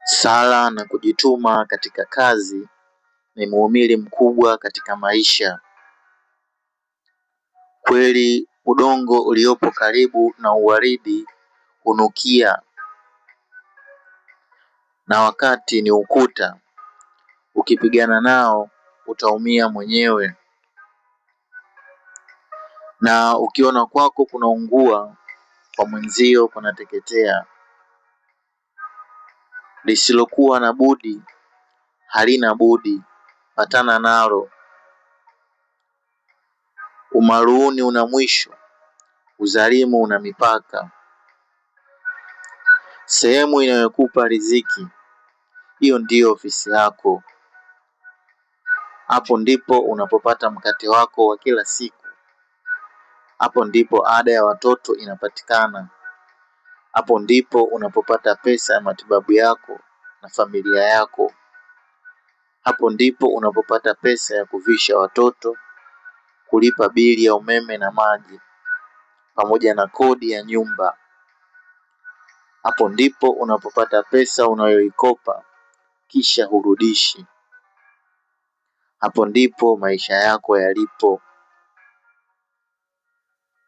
Sala na kujituma katika kazi ni muhimili mkubwa katika maisha. Kweli udongo uliopo karibu na uwaridi hunukia, na wakati ni ukuta, ukipigana nao utaumia mwenyewe. Na ukiona kwako kunaungua, kwa mwenzio kunateketea. Lisilokuwa na budi halina budi, patana nalo. Umaruuni una mwisho, udhalimu una mipaka. Sehemu inayokupa riziki, hiyo ndiyo ofisi yako. Hapo ndipo unapopata mkate wako wa kila siku. Hapo ndipo ada ya watoto inapatikana. Hapo ndipo unapopata pesa ya matibabu yako na familia yako. Hapo ndipo unapopata pesa ya kuvisha watoto, kulipa bili ya umeme na maji, pamoja na kodi ya nyumba. Hapo ndipo unapopata pesa unayoikopa kisha hurudishi. Hapo ndipo maisha yako yalipo.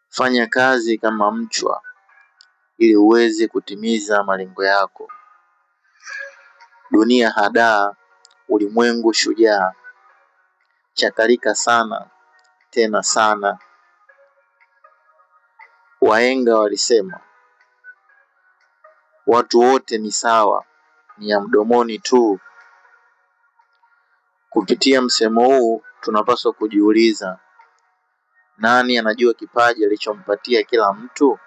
Fanya kazi kama mchwa ili uweze kutimiza malengo yako. Dunia hadaa, ulimwengu shujaa. Chakarika sana, tena sana. Wahenga walisema, watu wote ni sawa, ni ya mdomoni tu. Kupitia msemo huu tunapaswa kujiuliza, nani anajua kipaji alichompatia kila mtu?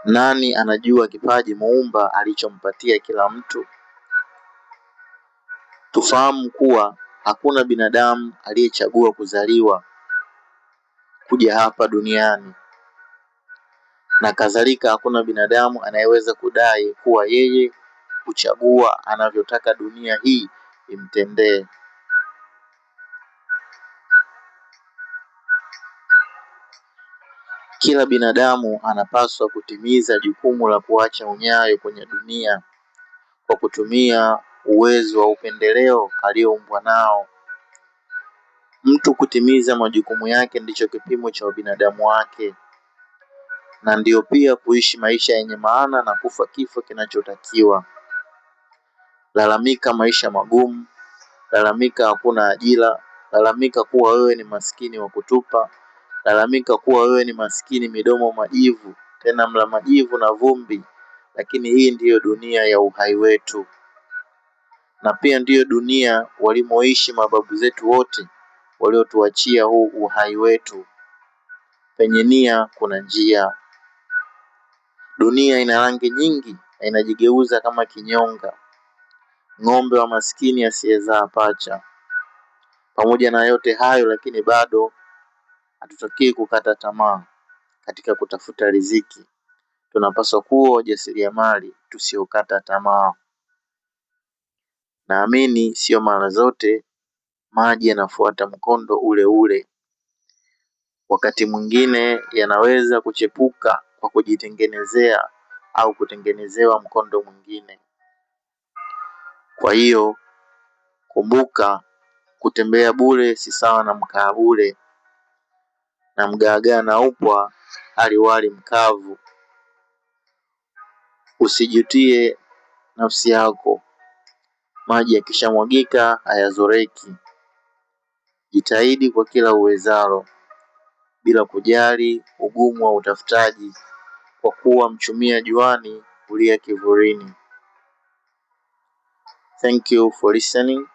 Nani anajua kipaji Muumba alichompatia kila mtu? Tufahamu kuwa hakuna binadamu aliyechagua kuzaliwa kuja hapa duniani, na kadhalika hakuna binadamu anayeweza kudai kuwa yeye kuchagua anavyotaka dunia hii imtendee. Kila binadamu anapaswa kutimiza jukumu la kuacha unyayo kwenye dunia kwa kutumia uwezo wa upendeleo alioumbwa nao. Mtu kutimiza majukumu yake ndicho kipimo cha ubinadamu wake, na ndiyo pia kuishi maisha yenye maana na kufa kifo kinachotakiwa. Lalamika maisha magumu, lalamika hakuna ajira, lalamika kuwa wewe ni maskini wa kutupa, lalamika kuwa wewe ni maskini midomo majivu, tena mla majivu na vumbi, lakini hii ndiyo dunia ya uhai wetu. Na pia ndiyo dunia walimoishi mababu zetu wote waliotuachia huu uhai wetu. Penye nia kuna njia. Dunia ina rangi nyingi na inajigeuza kama kinyonga, ng'ombe wa maskini asiyezaa pacha. Pamoja na yote hayo lakini bado hatutakiwi kukata tamaa katika kutafuta riziki. Tunapaswa kuwa wajasiriamali tusiokata tamaa. Naamini sio mara zote maji yanafuata mkondo ule ule. Wakati mwingine yanaweza kuchepuka kwa kujitengenezea au kutengenezewa mkondo mwingine. Kwa hiyo kumbuka, kutembea bure si sawa na mkaa bure, na mgaagaa na upwa hali wali mkavu. Usijutie nafsi yako, maji yakishamwagika hayazoreki. Jitahidi kwa kila uwezalo bila kujali ugumu wa utafutaji, kwa kuwa mchumia juani hulia kivulini. Thank you for listening.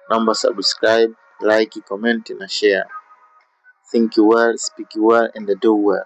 Naomba subscribe, like, comment na share. Think well, speak well and do well.